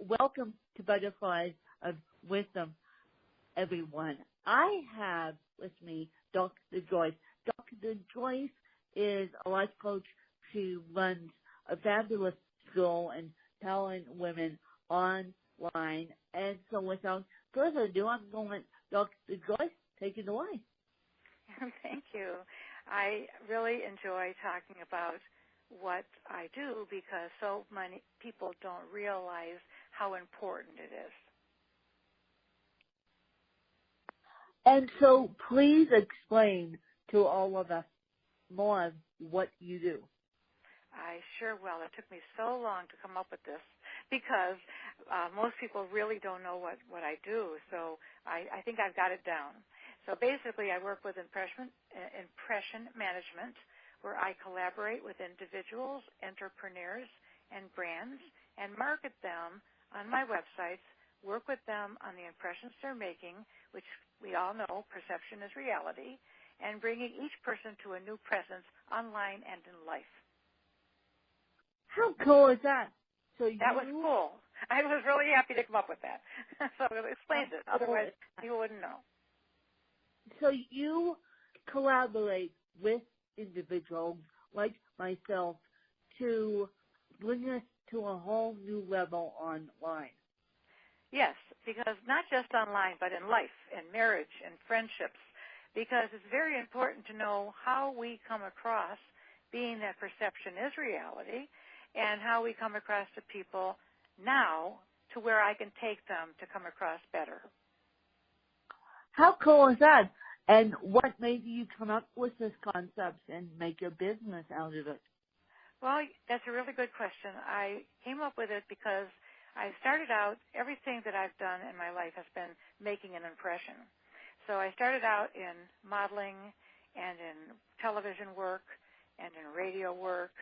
welcome to Butterflies of Wisdom, everyone. I have with me Dr. Joyce. Dr. Joyce is a life coach. She runs a fabulous school empowering women online. And so without further ado, I'm going to let Dr. Joyce take it away. Thank you. I really enjoy talking about what I do because so many people don't realize how important it is. And so please explain to all of us more of what you do. I sure will. It took me so long to come up with this because most people really don't know what I do. So I think I've got it down. So basically I work with impression management, where I collaborate with individuals, entrepreneurs, and brands and market them on my websites, work with them on the impressions they're making, which we all know perception is reality, and bringing each person to a new presence online and in life. How cool is that? That was cool. I was really happy to come up with that. So it explains it. Otherwise, people wouldn't know. So you collaborate with individuals like myself to bring us to a whole new level online. Yes, because not just online, but in life, in marriage, in friendships, because it's very important to know how we come across, being that perception is reality, and how we come across to people now to where I can take them to come across better. How cool is that? And what made you come up with this concept and make your business out of it? Well, that's a really good question. I came up with it because I started out, everything that I've done in my life has been making an impression. So I started out in modeling and in television work and in radio work,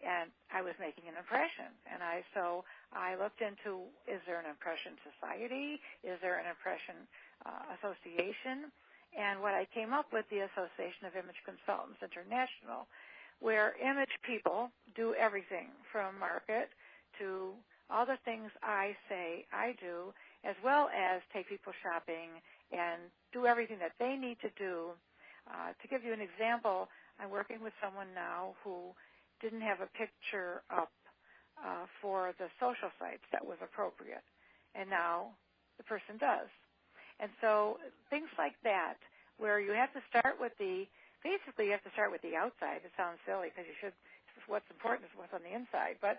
and I was making an impression. And so I looked into, is there an impression society? Is there an impression association? And what I came up with, the Association of Image Consultants International, where image people do everything from market to all the things I say I do, as well as take people shopping and do everything that they need to do. To give you an example, I'm working with someone now who didn't have a picture up for the social sites that was appropriate, and now the person does. And so things like that, where you have to start with basically you have to start with the outside. It sounds silly because what's important is what's on the inside. But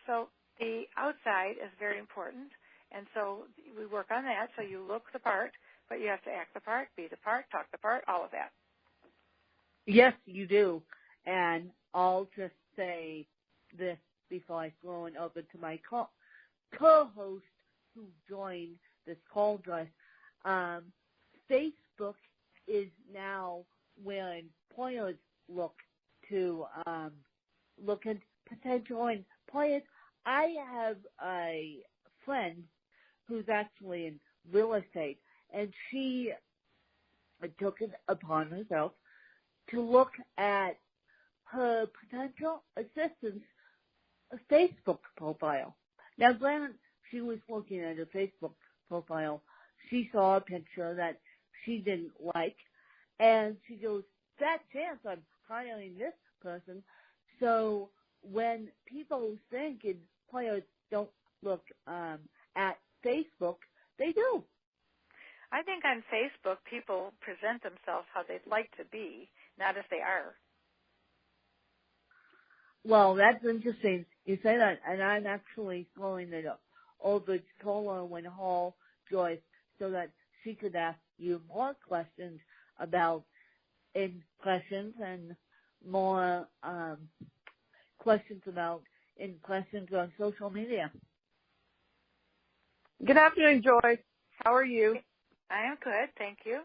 so the outside is very important, and so we work on that. So you look the part, but you have to act the part, be the part, talk the part, all of that. Yes, you do. And I'll just say this before I throw it over to my co-host who joined this call to us. Facebook is now where employers look at potential employers. I have a friend who's actually in real estate, and she took it upon herself to look at her potential assistant's Facebook profile. Now, granted, she was looking at her Facebook profile. She saw a picture that she didn't like, and she goes, "Fat chance I'm hiring this person." So when people think employers don't look at Facebook, they do. I think on Facebook, people present themselves how they'd like to be, not as they are. Well, that's interesting. You say that, and I'm actually throwing it up over to Colin Hall, Joyce, so that she could ask you more questions about impressions and more questions about impressions on social media. Good afternoon, Joyce. How are you? I am good, thank you.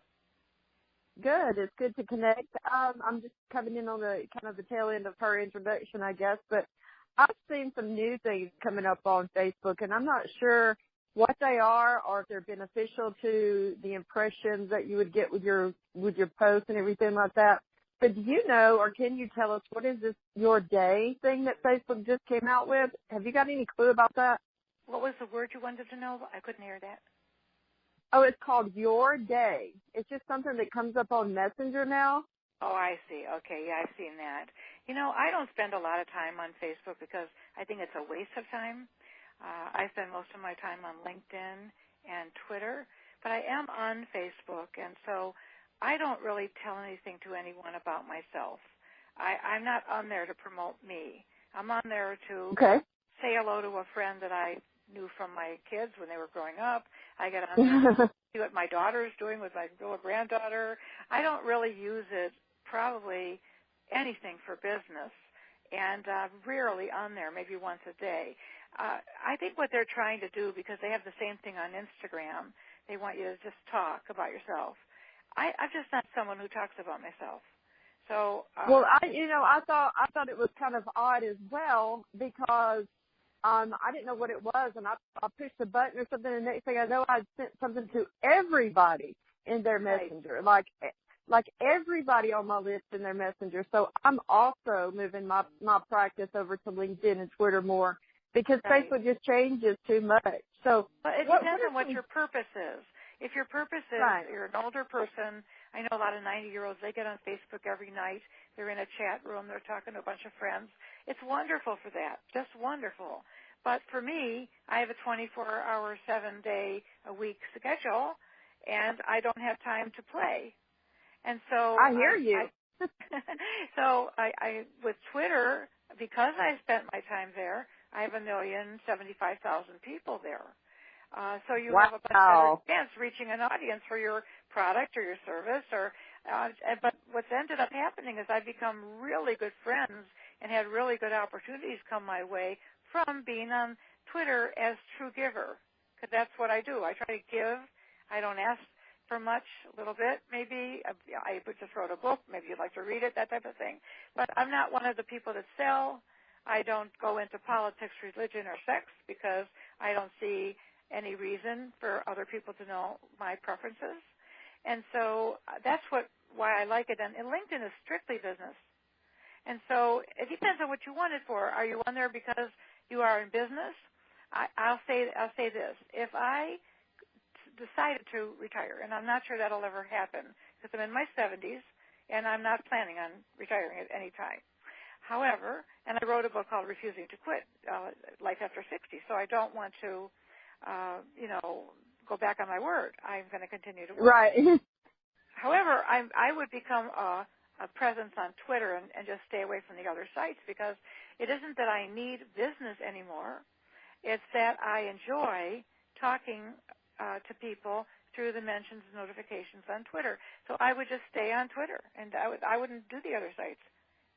Good. It's good to connect. I'm just coming in on the kind of the tail end of her introduction, I guess, but I've seen some new things coming up on Facebook, and I'm not sure what they are or if they're beneficial to the impressions that you would get with your posts and everything like that. But do you know, or can you tell us, what is this Your Day thing that Facebook just came out with? Have you got any clue about that? What was the word you wanted to know? I couldn't hear that. Oh, it's called Your Day. It's just something that comes up on Messenger now. Oh, I see. Okay, yeah, I've seen that. You know, I don't spend a lot of time on Facebook because I think it's a waste of time. I spend most of my time on LinkedIn and Twitter, but I am on Facebook, and so I don't really tell anything to anyone about myself. I'm not on there to promote me. I'm on there to say hello to a friend that I knew from my kids when they were growing up. I get on there to see what my daughter's doing with my little granddaughter. I don't really use it probably anything for business, and rarely on there, maybe once a day. I think what they're trying to do, because they have the same thing on Instagram, they want you to just talk about yourself. I'm just not someone who talks about myself. So well, I thought it was kind of odd as well because I didn't know what it was, and I pushed the button or something, and the next thing I know, I'd sent something to everybody in their messenger, like everybody on my list in their messenger. So I'm also moving my practice over to LinkedIn and Twitter more because Facebook just changes too much. So but it depends on what your purpose is. If your purpose is you're an older person, I know a lot of 90-year-olds, they get on Facebook every night. They're in a chat room. They're talking to a bunch of friends. It's wonderful for that, just wonderful. But for me, I have a 24-hour, 7-day-a-week schedule, and I don't have time to play. And so I hear you. So with Twitter, because I spent my time there, I have 1,075,000 people there. So you have a much better chance reaching an audience for your product or your service. But what's ended up happening is I've become really good friends and had really good opportunities come my way from being on Twitter as true giver, because that's what I do. I try to give. I don't ask for much, a little bit maybe. I just wrote a book. Maybe you'd like to read it, that type of thing. But I'm not one of the people that sell. I don't go into politics, religion, or sex because I don't see any reason for other people to know my preferences. And so that's why I like it. And LinkedIn is strictly business. And so it depends on what you want it for. Are you on there because you are in business? I'll say this. If I decided to retire, and I'm not sure that'll ever happen because I'm in my 70s, and I'm not planning on retiring at any time. However, and I wrote a book called Refusing to Quit, Life After 60, so I don't want to go back on my word. I'm going to continue to work. Right. However, I would become a presence on Twitter and just stay away from the other sites because it isn't that I need business anymore. It's that I enjoy talking to people through the mentions and notifications on Twitter. So I would just stay on Twitter, and I wouldn't do the other sites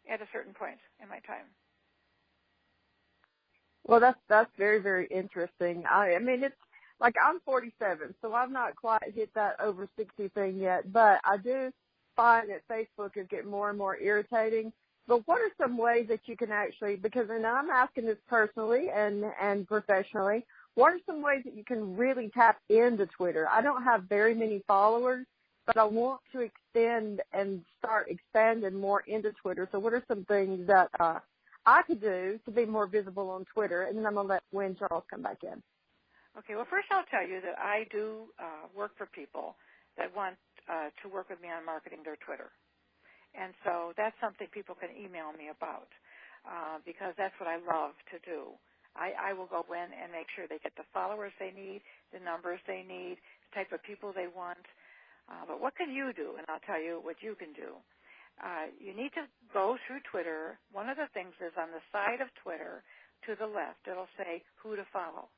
at a certain point in my time. Well, that's very, very interesting. I mean, it's like I'm 47, so I've not quite hit that over 60 thing yet, but I do find that Facebook is getting more and more irritating. But what are some ways that you can actually, because, and I'm asking this personally and professionally, what are some ways that you can really tap into Twitter? I don't have very many followers, but I want to extend and start expanding more into Twitter. So what are some things that I could do to be more visible on Twitter? And then I'm going to let Wynn Charles come back in. Okay, well, first I'll tell you that I do work for people that want to work with me on marketing their Twitter. And so that's something people can email me about because that's what I love to do. I will go in and make sure they get the followers they need, the numbers they need, the type of people they want. But what can you do? And I'll tell you what you can do. You need to go through Twitter. One of the things is on the side of Twitter to the left, it'll say who to follow.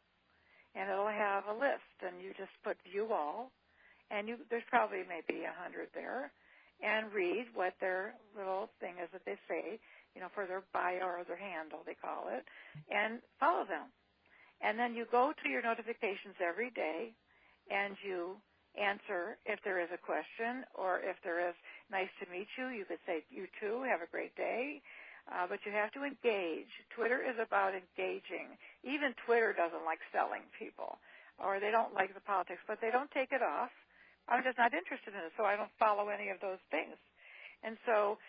And it'll have a list, and you just put view all, and there's probably maybe 100 there, and read what their little thing is that they say, for their bio or their handle, they call it, and follow them. And then you go to your notifications every day, and you answer if there is a question or if there is nice to meet you. You could say, you too, have a great day. But you have to engage. Twitter is about engaging. Even Twitter doesn't like selling people, or they don't like the politics, but they don't take it off. I'm just not interested in it, so I don't follow any of those things. And so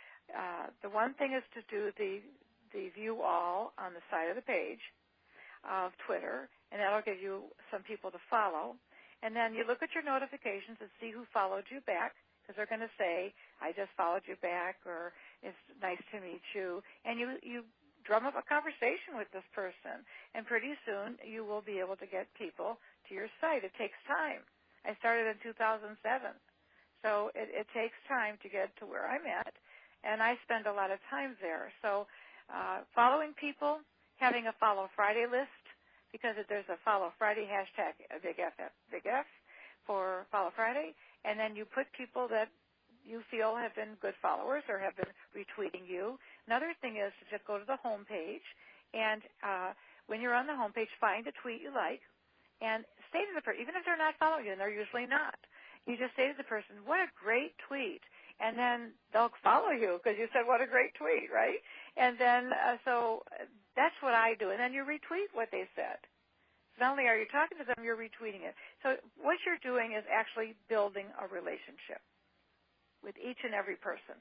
the one thing is to do the view all on the side of the page of Twitter, and that'll give you some people to follow. And then you look at your notifications and see who followed you back, because they're going to say, I just followed you back, or it's nice to meet you. And you drum up a conversation with this person, and pretty soon you will be able to get people to your site. It takes time. I started in 2007, so it takes time to get to where I'm at, and I spend a lot of time there. So following people, having a Follow Friday list, because there's a Follow Friday hashtag, a big F for Follow Friday, and then you put people that you feel have been good followers or have been retweeting you. Another thing is to just go to the home page, and when you're on the home page, find a tweet you like, and say to the person, even if they're not following you, and they're usually not, you just say to the person, what a great tweet, and then they'll follow you because you said what a great tweet, right? And then so that's what I do, and then you retweet what they said. Not only are you talking to them, you're retweeting it. So what you're doing is actually building a relationship with each and every person.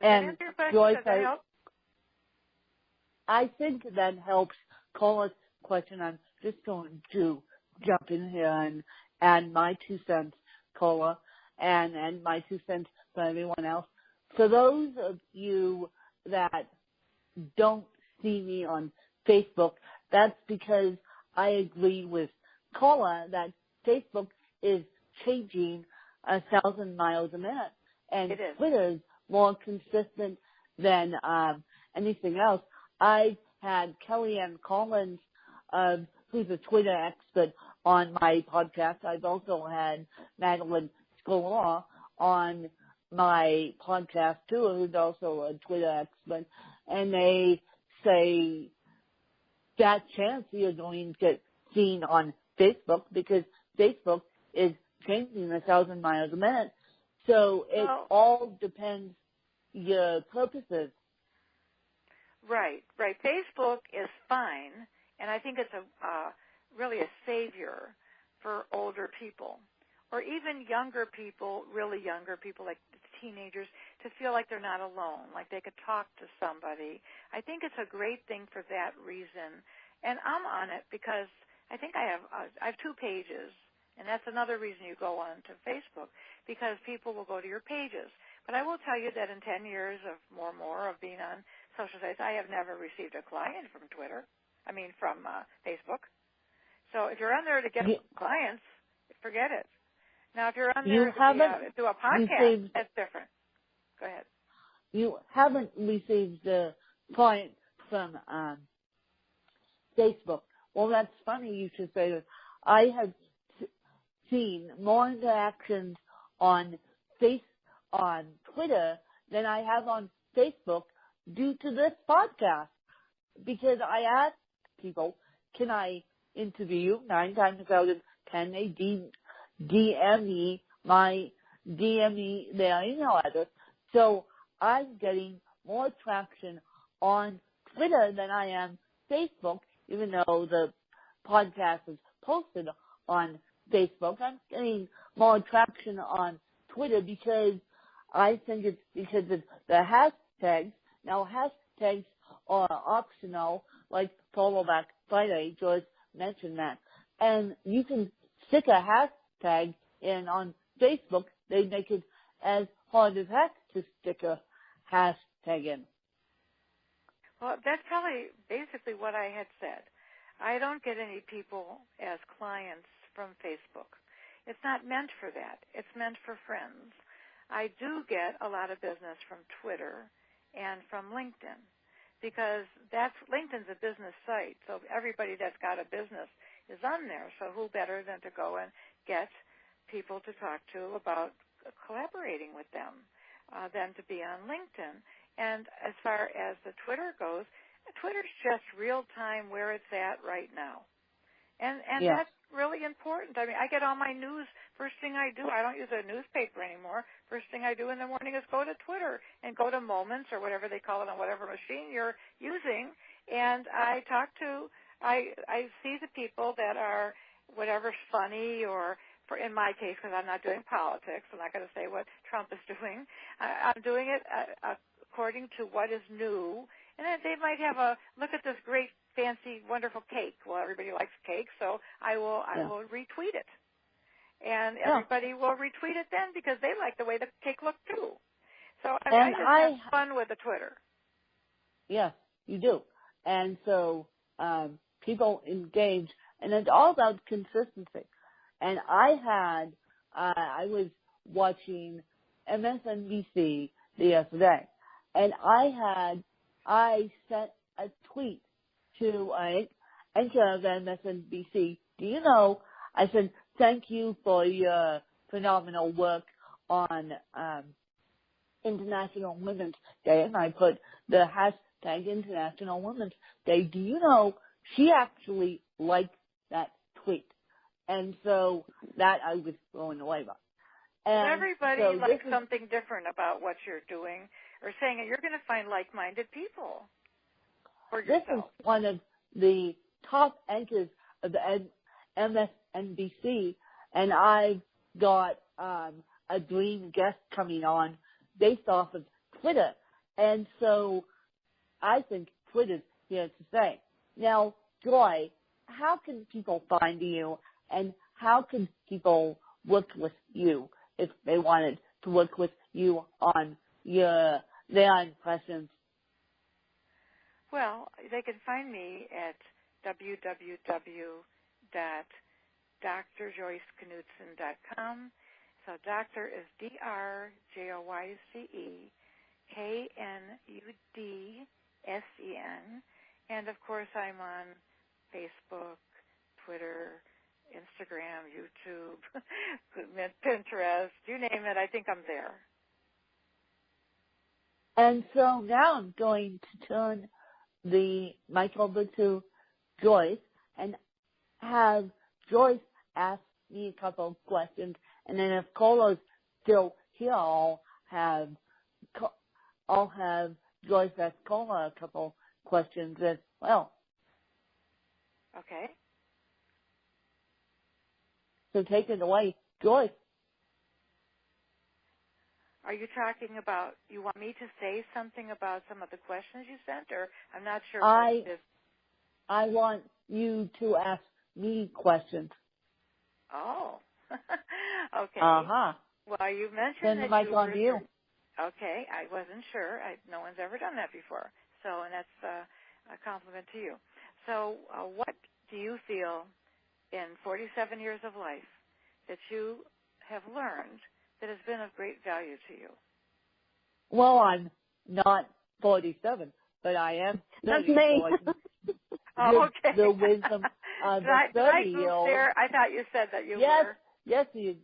And Joyce, does that help? I think that helps. Call us question. I'm just going to jump in here and add my 2 cents, Cola, and my 2 cents for everyone else. For those of you that don't see me on Facebook, that's because I agree with Cola that Facebook is changing 1,000 miles a minute, and Twitter is more consistent than anything else. I had Kellyanne Collins, who's a Twitter expert, on my podcast. I've also had Madeline Scolar on my podcast too, who's also a Twitter expert, and they say that chance you're going to get seen on Facebook because Facebook is changing 1,000 miles a minute. So it all depends your purposes. Right. Facebook is fine, and I think it's really a savior for older people or even younger people, really younger people like teenagers, to feel like they're not alone, like they could talk to somebody. I think it's a great thing for that reason. And I'm on it because I think I have 2 pages, and that's another reason you go on to Facebook, because people will go to your pages. But I will tell you that in 10 years of more of being on social sites, I have never received a client from from Facebook. So if you're on there to get clients, forget it. Now, if you're on there to do a podcast, that's different. Go ahead. You haven't received the client from Facebook. Well, that's funny you should say that. I have seen more interactions on Twitter than I have on Facebook due to this podcast, because I asked people, can I interview you? 9 times out of 10 they DM me their email address. So I'm getting more traction on Twitter than I am Facebook, even though the podcast is posted on Facebook. I'm getting more traction on Twitter because I think it's because of the hashtags. Now, hashtags are optional, like Follow Back Friday. Joyce mentioned that. And you can stick a hashtag in on Facebook. They make it as hard as heck to stick a hashtag in. Well, that's probably basically what I had said. I don't get any people as clients from Facebook. It's not meant for that. It's meant for friends. I do get a lot of business from Twitter and from LinkedIn, because LinkedIn's a business site, so everybody that's got a business is on there. So who better than to go and get people to talk to about collaborating with them than to be on LinkedIn. And as far as the Twitter goes, Twitter's just real time where it's at right now. And that's really important. I mean, I get all my news first thing I do. I don't use a newspaper anymore. First thing I do in the morning is go to Twitter and go to Moments or whatever they call it on whatever machine you're using. And I see the people that are whatever's funny, or in my case, because I'm not doing politics, I'm not going to say what Trump is doing. I'm doing it according to what is new. And then they might have a look at this great fancy, wonderful cake. Well, everybody likes cake, so I will retweet it. And everybody will retweet it then because they like the way the cake looked too. So I just have fun with the Twitter. Yes, you do. And so people engage, and it's all about consistency. And I was watching MSNBC the other day, and I sent a tweet to an anchor of MSNBC. Do you know? I said, thank you for your phenomenal work on International Women's Day, and I put the hashtag International Women's Day. Do you know she actually liked that tweet? And so that I was blown away by. And everybody so likes something different about what you're doing or saying, and you're going to find like-minded people for yourself. This is one of the top anchors of the MSNBC, and I've got a dream guest coming on based off of Twitter. And so I think Twitter's here to stay. Now, Joy, how can people find you, and how can people work with you if they wanted to work with you on their impressions? Well, they can find me at www.drjoyceknudsen.com. So doctor is DrJoyceknudsen. And, of course, I'm on Facebook, Twitter, Instagram, YouTube, Pinterest, you name it, I think I'm there. And so now I'm going to turn the mic over to Joyce and have Joyce ask me a couple of questions, and then if Cola's still here, I'll have Joyce ask Cola a couple questions as well. Okay. So take it away, Joyce. Are you talking about, you want me to say something about some of the questions you sent, or I'm not sure what it is? I want you to ask me questions. Oh, okay. Uh-huh. Well, you mentioned Send the mic on to you. Okay, I wasn't sure. No one's ever done that before. So, and that's a compliment to you. So, what do you feel in 47 years of life that you have learned that has been of great value to you? Well, I'm not 47, but I am 30. That's me. Oh, okay. The wisdom of the 30-year-old. I thought you said that you were. Yes, you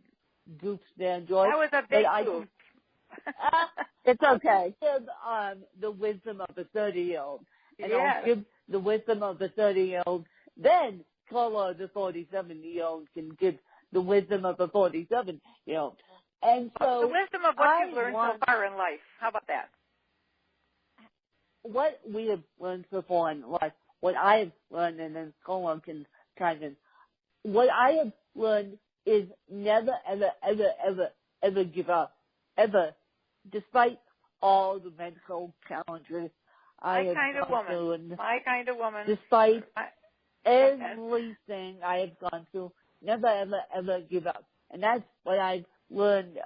goofs there, Joyce. That was a big goof. It's okay. Give the wisdom of a 30-year-old. And Yes. I'll give the wisdom of the 30-year-old. Then Carla, the 47-year-old, can give the wisdom of a 47-year-old. And so the wisdom of what you've learned so far in life. How about that? What we have learned so far in life, what I have learned, and then Carla can chime in. What I have learned is never, ever, ever, ever, ever give up. Ever. Despite all the medical challenges I have gone through. My kind of woman. Despite everything I have gone through, never, ever, ever give up. And that's what I've learned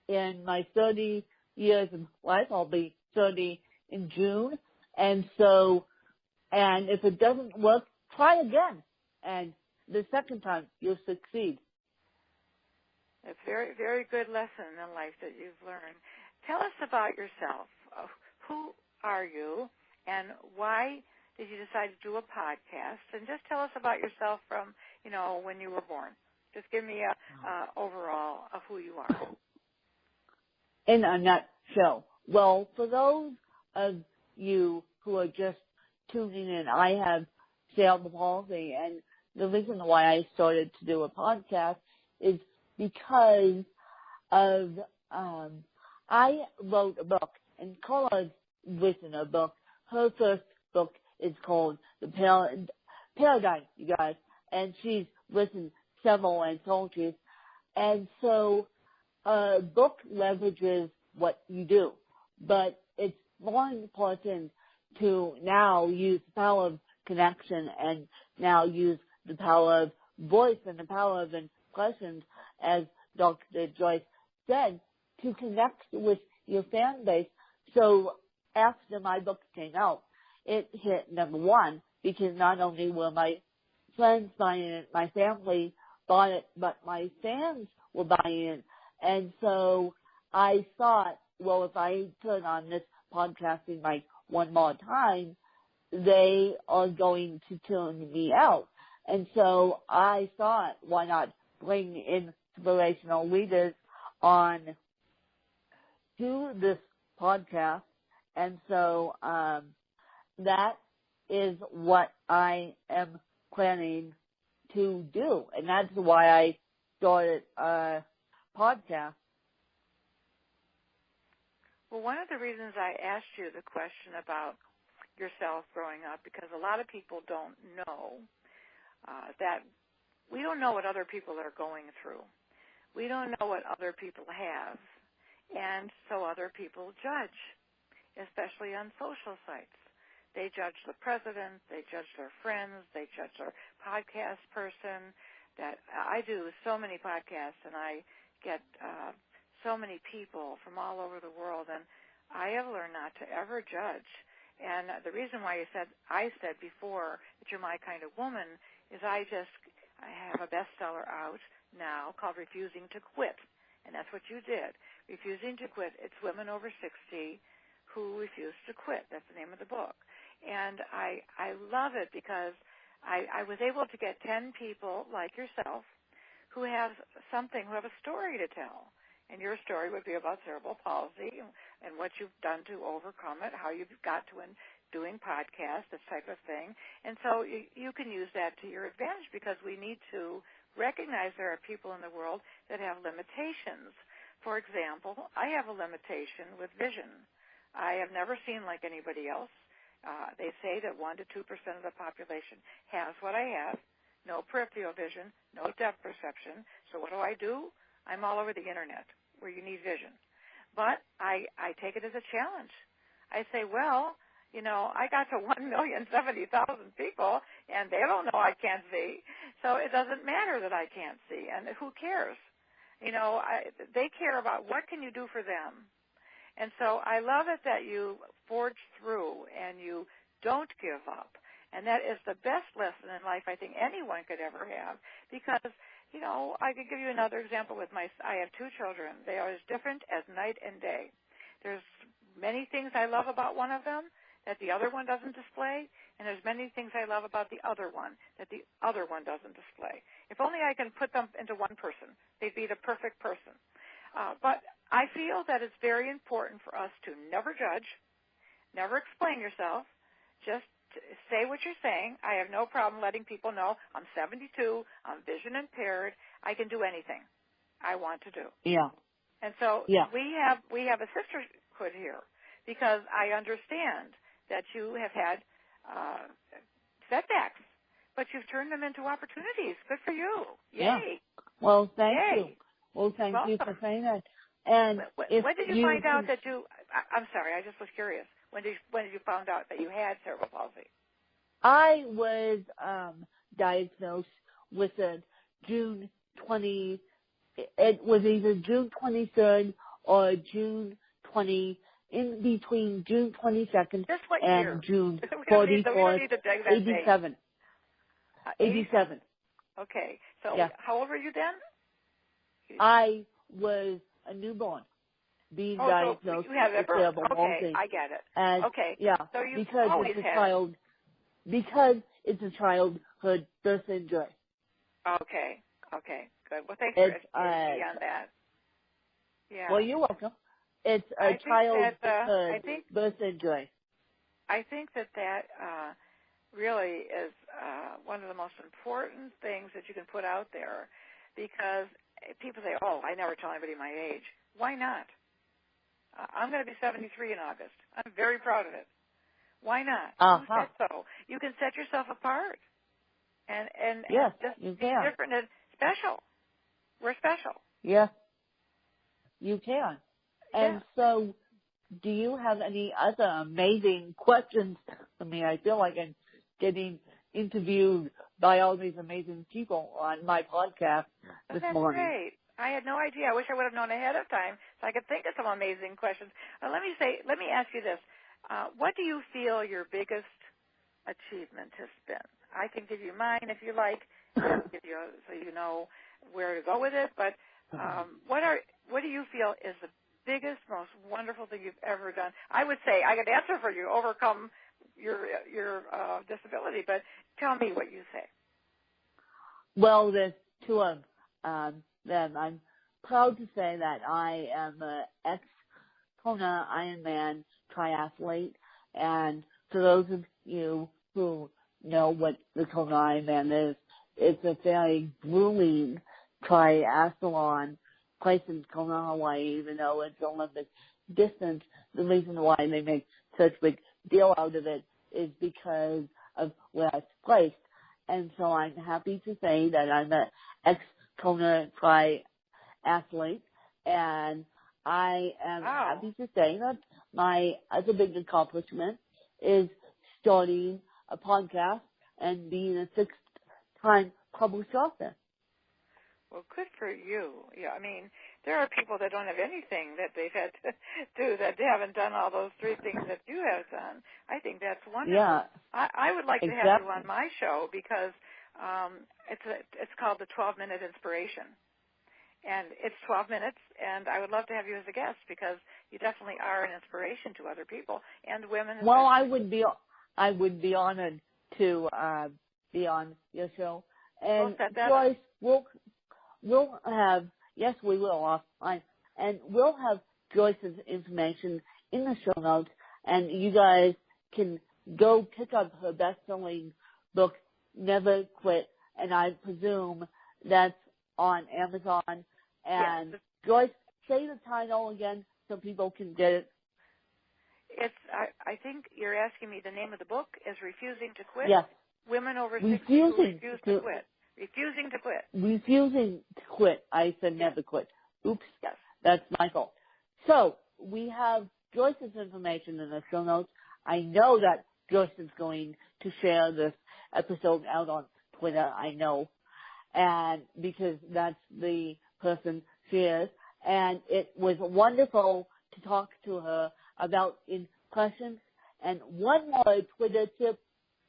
in my 30 years of life. I'll be 30 in June. And if it doesn't work, try again. And the second time, you'll succeed. A very, very good lesson in life that you've learned. Tell us about yourself. Who are you, and why did you decide to do a podcast? And just tell us about yourself from, when you were born. Just give me a overall of who you are. In a nutshell. Well, for those of you who are just tuning in, I have cerebral palsy, and the reason why I started to do a podcast is because of I wrote a book, and Carla's written a book. Her first book is called The Paradigm, you guys, and she's written several anthologies. And so a book leverages what you do, but it's more important to now use the power of connection and now use the power of voice and the power of impressions, as Dr. Joyce said, to connect with your fan base. So after my book came out, it hit number one because not only were my friends buying it, my family bought it, but my fans were buying it. And so I thought, well, if I turn on this podcasting mic one more time, they are going to tune me out. And so I thought, why not bring inspirational leaders on to this podcast? And so that is what I am planning to do. And that's why I started a podcast. Well, one of the reasons I asked you the question about yourself growing up, because a lot of people don't know that we don't know what other people are going through. We don't know what other people have, and so other people judge, especially on social sites. They judge the president, they judge their friends, they judge their podcast person. That I do so many podcasts, and I get so many people from all over the world, and I have learned not to ever judge. And the reason why I said before that you're my kind of woman is I have a bestseller out now called Refusing to Quit, and that's what you did. Refusing to Quit. It's women over 60 who refuse to quit. That's the name of the book. And I love it because I was able to get 10 people like yourself who have who have a story to tell. And your story would be about cerebral palsy and what you've done to overcome it, how you've got to doing podcasts, this type of thing. And so you can use that to your advantage because we need to recognize there are people in the world that have limitations. For example, I have a limitation with vision. I have never seen like anybody else. They say that 1% to 2% of the population has what I have, no peripheral vision, no depth perception. So what do? I'm all over the internet where you need vision. But I take it as a challenge. I say, well, I got to 1,070,000 people, and they don't know I can't see. So it doesn't matter that I can't see, and who cares? They care about what can you do for them. And so I love it that you forge through and you don't give up. And that is the best lesson in life I think anyone could ever have because, I could give you another example with I have 2 children. They are as different as night and day. There's many things I love about one of them that the other one doesn't display, and there's many things I love about the other one that the other one doesn't display. If only I can put them into one person, they'd be the perfect person. But I feel that it's very important for us to never judge, never explain yourself, just say what you're saying. I have no problem letting people know I'm 72, I'm vision impaired, I can do anything I want to do. Yeah. And so we have a sisterhood here because I understand that you have had setbacks, but you've turned them into opportunities. Good for you. Yay. Yeah. Well, thank Yay. you. Well, thank you for saying that. And when did you find out that I'm sorry, I just was curious. When did you find out that you had cerebral palsy? I was diagnosed with a June 20. It was either June 23rd or June 20. In between June 22nd and June 44th, 87. 87. Okay. So how old were you then? I was a newborn being diagnosed with cerebral palsy. Okay, I get it. And, okay. Yeah, so you because it's a childhood birth injury. Okay, good. Well, thanks for educating me on that. Yeah. Well, you're welcome. It's a childhood birth injury. I think that really is one of the most important things that you can put out there because people say, I never tell anybody my age. Why not? I'm going to be 73 in August. I'm very proud of it. Why not? Who said so? You can set yourself apart and just be different and special. We're special. Yeah, you can. And so do you have any other amazing questions for me? I feel like I'm getting interviewed by all these amazing people on my podcast this morning. That's great. I had no idea. I wish I would have known ahead of time so I could think of some amazing questions. Let me ask you this. What do you feel your biggest achievement has been? I can give you mine if you like, give you so you know where to go with it. But what do you feel is the biggest, most wonderful thing you've ever done? I would say I could answer for you, overcome your disability. But tell me what you say. Well, there's two of them. I'm proud to say that I am an ex-Kona Ironman triathlete, and for those of you who know what the Kona Ironman is, it's a very grueling triathlon placed in Kona, Hawaii, even though it's Olympic distance. The reason why they make such a big deal out of it is because of where it's placed. And so I'm happy to say that I'm an ex-Kona triathlete, and I am happy to say that my other big accomplishment is starting a podcast and being a sixth-time published author. Well, good for you. Yeah, I mean, there are people that don't have anything that they've had to do that they haven't done all those three things that you have done. I think that's wonderful. Yeah, I would like to have you on my show because it's called the 12-Minute Inspiration. And it's 12 minutes, and I would love to have you as a guest because you definitely are an inspiration to other people and women. Well, I would be honored to be on your show. And Joyce, we'll have, yes, we will offline, and we'll have Joyce's information in the show notes, and you guys can go pick up her best-selling book, Never Quit, and I presume that's on Amazon. And yes. Joyce, say the title again so people can get it. I think you're asking me the name of the book is Refusing to Quit. Yes. Women over 60 who refuse to quit. Refusing to quit. Refusing to quit. I said never quit. Oops. Yes. That's my fault. So we have Joyce's information in the show notes. I know that Joyce is going to share this episode out on Twitter. I know. And because that's the person she is. And it was wonderful to talk to her about impressions. And one more Twitter tip,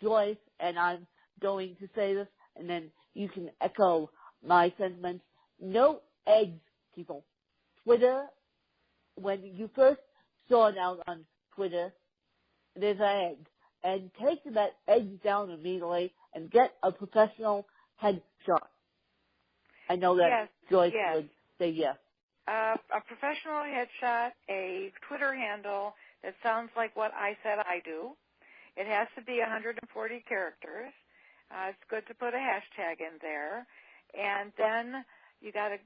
Joyce, and I'm going to say this, and then you can echo my sentiments. No eggs, people. Twitter, when you first start out on Twitter, there's an egg. And take that egg down immediately and get a professional headshot. I know that Joyce would say yes. A professional headshot, a Twitter handle that sounds like what I said I do. It has to be 140 characters. It's good to put a hashtag in there. And then you gotta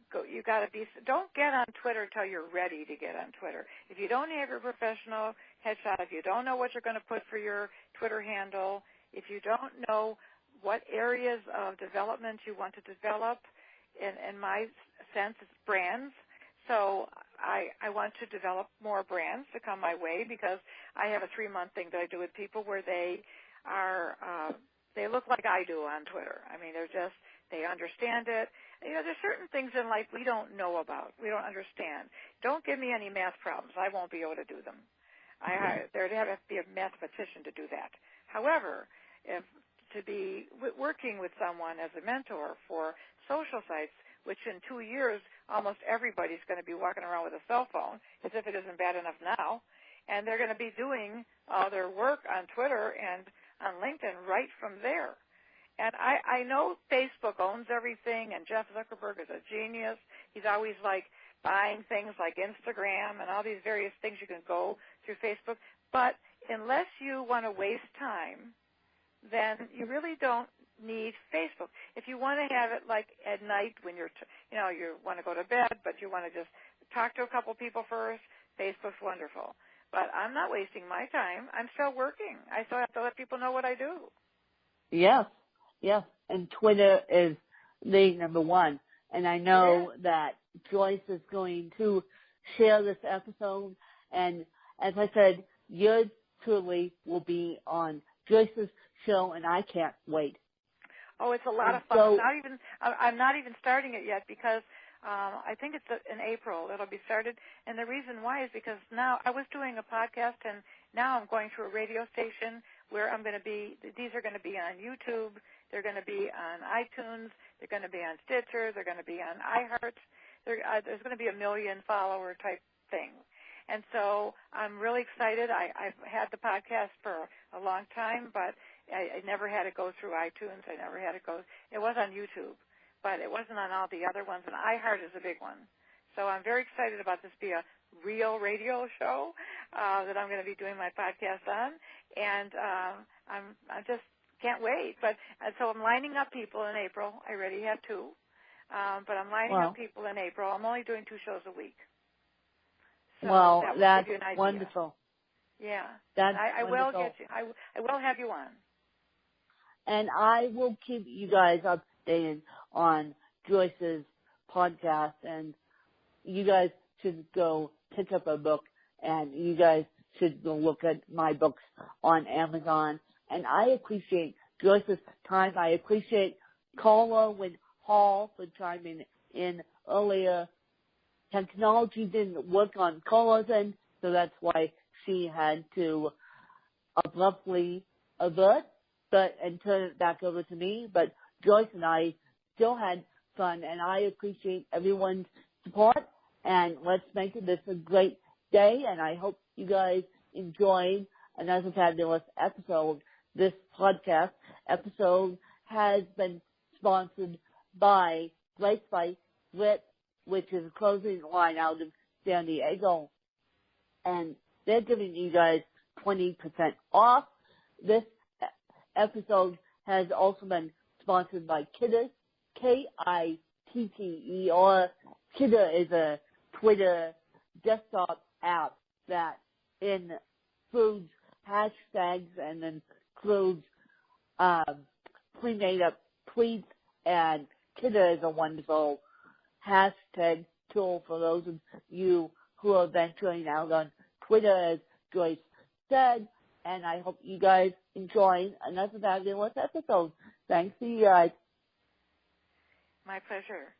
be, don't get on Twitter until you're ready to get on Twitter. If you don't have your professional headshot, if you don't know what you're going to put for your Twitter handle, if you don't know what areas of development you want to develop, in my sense, it's brands. So I want to develop more brands to come my way because I have a 3-month thing that I do with people where they are, they look like I do on Twitter. I mean, they understand it. You know, there's certain things in life we don't know about. We don't understand. Don't give me any math problems. I won't be able to do them. There'd have to be a mathematician to do that. However, if to be working with someone as a mentor for social sites, which in 2 years almost everybody's going to be walking around with a cell phone, as if it isn't bad enough now, and they're going to be doing all their work on Twitter and on LinkedIn right from there. And I know Facebook owns everything, and Jeff Zuckerberg is a genius. He's always like buying things like Instagram and all these various things you can go through Facebook. But unless you want to waste time, then you really don't need Facebook. If you want to have it like at night when you want to go to bed, but you want to just talk to a couple people first, Facebook's wonderful. But I'm not wasting my time. I'm still working. I still have to let people know what I do. Yes. And Twitter is the number one. And I know that Joyce is going to share this episode. And as I said, yours truly will be on Joyce's show, and I can't wait. Oh, it's a lot of fun. So, I'm not even starting it yet because I think it's in April. It'll be started, and the reason why is because now I was doing a podcast, and now I'm going to a radio station where I'm going to be. These are going to be on YouTube. They're going to be on iTunes. They're going to be on Stitcher. They're going to be on iHeart. There's going to be a 1 million follower type thing. And so I'm really excited. I've had the podcast for a long time, but I never had it go through iTunes. I never had it go. It was on YouTube, but it wasn't on all the other ones. And iHeart is a big one. So I'm very excited about this being a real radio show that I'm going to be doing my podcast on. And I just can't wait. But so I'm lining up people in April. I already have 2. But I'm lining up people in April. I'm only doing 2 shows a week. So that's wonderful. Yeah. That's I wonderful. will get you. I will have you on. And I will keep you guys updated on Joyce's podcast, and you guys should go pick up a book, and you guys should go look at my books on Amazon. And I appreciate Joyce's time. I appreciate Carla and Hall for chiming in earlier. Technology didn't work on Carla's end, so that's why she had to abruptly avert and turn it back over to me. But Joyce and I still had fun, and I appreciate everyone's support. And let's make this a great day, and I hope you guys enjoyed another fabulous episode. This podcast episode has been sponsored by Great Spice Grit, which is a clothing line out of San Diego. And they're giving you guys 20% off. This episode has also been sponsored by Kitter, Kitter. Kitter is a Twitter desktop app that includes hashtags and includes pre-made up tweets, and Kitter is a wonderful hashtag tool for those of you who are venturing out on Twitter, as Joyce said. And I hope you guys enjoy another fabulous episode. Thanks to you guys. My pleasure.